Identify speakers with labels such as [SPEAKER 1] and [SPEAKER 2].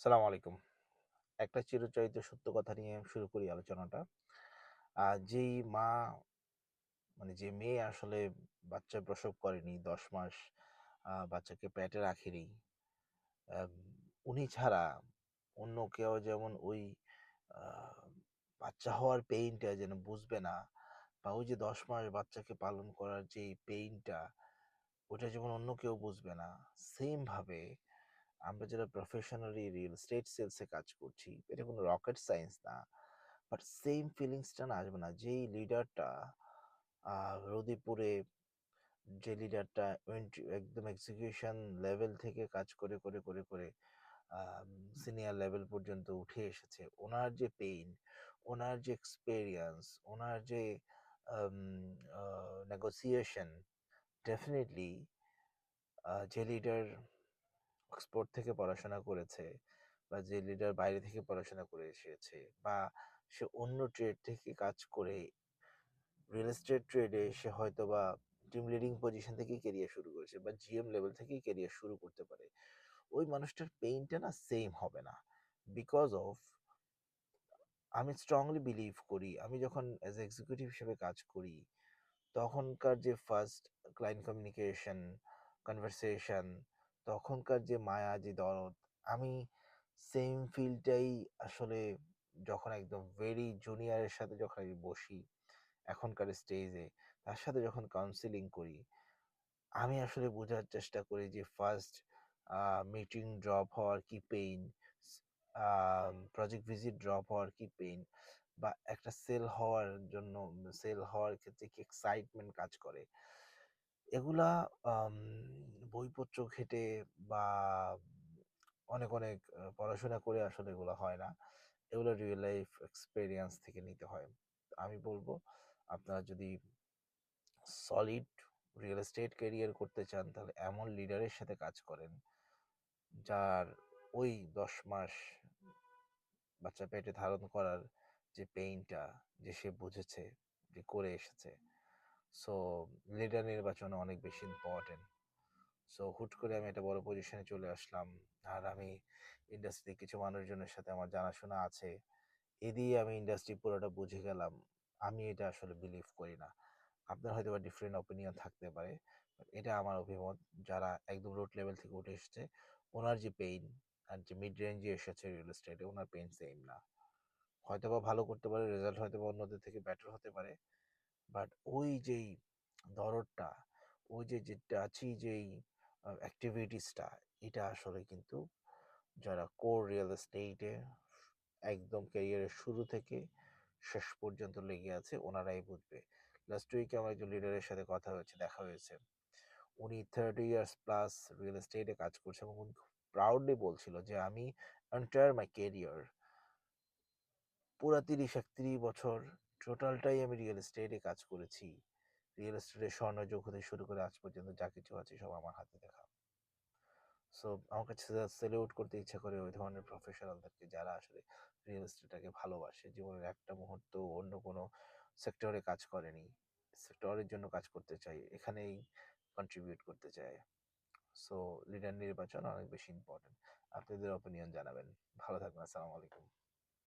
[SPEAKER 1] সালাম আলাইকুম। একটা চিরচরিত সত্য কথা নিয়ে শুরু করি আলোচনাটা। যেই মা যে মেয়ে আসলে বাচ্চা প্রসব করেনি, ১০ মাস বাচ্চাকে পেটে রাখেনি, আম উনি ছাড়া অন্য কেউ যেমন ওই আ বাচ্চা হওয়ার পেইনটা যেন বুঝবে না, বা ওই যে ১০ মাস বাচ্চাকে পালন করার যেই পেইনটা, ওটা যেমন অন্য কেউ বুঝবে না। সেইম ভাবে আমরা যারা প্রফেশনালি রিয়েল এস্টেট সেলসে কাজ করছি, এটা কোনো রকেট সায়েন্স না। বাট সেইম ফিলিংসটা না আসবে না। যেই লিডারটা রোদে পুড়ে, যে লিডারটা একদম এক্সিকিউশন লেভেল থেকে কাজ করে সিনিয়র লেভেল পর্যন্ত উঠে এসেছে। ওনার যে পেইন, ওনার যে এক্সপেরিয়েন্স, ওনার যে আম আ নেগোসিয়েশন, ডেফিনিটলি যে লিডার অক্সফোর্ড থেকে পড়াশোনা করেছে, বা যে লিডার বাইরে থেকে পড়াশোনা করে এসেছে, বা সে অন্য ট্রেড থেকে কাজ করে রিয়েল এস্টেট ট্রেডে সে হয়তোবা টিম লিডিং পজিশন থেকেই ক্যারিয়ার শুরু করেছে, বা জিএম লেভেল থেকেই ক্যারিয়ার শুরু করতে পারে। ওই মানুষটার পেইনটা না সেম হবে না। বিকজ অফ, আমি স্ট্রংলি বিলিভ করি, আমি যখন অ্যাজ এক্সিকিউটিভ হিসেবে কাজ করি, তখনকার যে ফার্স্ট ক্লায়েন্ট কমিউনিকেশন, কনভারসেশন, তখনকার যে মায়া, যে দরদ, আমি সেম ফিলটাই আসলে যখন একদম ভেরি জুনিয়রের সাথে যখন আমি বসি, এখনকার স্টেজে তার সাথে যখন কাউন্সেলিং করি, আমি আসলে বোঝার চেষ্টা করি যে ফার্স্ট মিটিং ড্রপ হওয়ার কি পেইন, প্রজেক্ট ভিজিট ড্রপ হওয়ার কি পেইন, বা একটা সেল হওয়ার ক্ষেত্রে কি এক্সাইটমেন্ট কাজ করে। এগুলা আম বইপত্র ঘেঁটে বা অনেক পড়াশোনা করে আসলে এগুলো হয় না। এগুলো রিয়েল লাইফ এক্সপেরিয়েন্স থেকে নিতে হয়। আমি বলব, আপনারা যদি সলিড রিয়েল এস্টেট ক্যারিয়ার করতে চান, তাহলে এমন লিডারের সাথে কাজ করেন, যার ওই ১০ মাস বাচ্চা পেটে ধারণ করার যে পেইনটা, যে সে বুঝেছে, যে করে এসেছে। সো লিডার নির্বাচন অনেক বেশি ইম্পর্টেন্ট। সো হুট করে আমি একটা বড় পজিশনে চলে আসলাম, আর আমি ইন্ডাস্ট্রি কিছু মানুষজনের সাথে আমার জানাশোনা আছে, এ দিয়ে আমি ইন্ডাস্ট্রি পুরোটা বুঝে গেলাম। আমি এটা আসলে বিলিভ করি না। আপনার হয়তো বা ডিফারেন্ট অপিনিয়ন থাকতে পারে। বাট এটা আমার অভিমত। যারা একদম রুট লেভেল থেকে উঠে এসেছে, ওনার যে পেইন, আর যে মিড রেঞ্জে এসেছে রিয়েল এস্টেটে, ওনার পেইন সেম না। হয়তোবা ভালো করতে পারে, রেজাল্ট হয়তোবা অন্যদের থেকে বেটার হতে পারে। বাট ওই যেই দরদটা, ওই যে টাচি যেই অ্যাক্টিভিটিসটা, এটা আসলে কিন্তু যারা কোর রিয়েল এস্টেটে একদম ক্যারিয়ারের শুরু থেকে শেষ পর্যন্ত লেগে আছে, ওনারাই বুঝবে। লাস্ট উইকে আমার একজন লিডারের সাথে কথা হয়েছে, দেখা হয়েছে। উনি 30 ইয়ার্স প্লাস রিয়েল এস্টেটে কাজ করছে, এবং উনি খুব প্রাউডলি বলছিল যে আমি এন্টায়ার মাই ক্যারিয়ার, পুরা ৩০-৩১ বছর টোটালটাই আমি রিয়েল এস্টেটে কাজ করেছি। রিয়েল এস্টেটের স্বর্ণযুগ হতে শুরু করে আজ পর্যন্ত যা কিছু আছে সব আমার হাতে দেখা। সো আমার কাছে সেলিউট করতে ইচ্ছা করে ওই ধরনের প্রফেশনালদেরকে, যারা আসলে রিয়েল এস্টেটটাকে ভালোবাসে, জীবনের একটা মুহূর্ত অন্য কোনো সেক্টরে কাজ করেনি, সেক্টরের জন্য কাজ করতে চাই, এখানেই কন্ট্রিবিউট করতে চায়। সো লিডার নির্বাচন অনেক বেশি ইম্পর্টেন্ট। আপনাদের অপিনিয়ন জানাবেন। ভালো থাকবেন। আসসালামু আলাইকুম।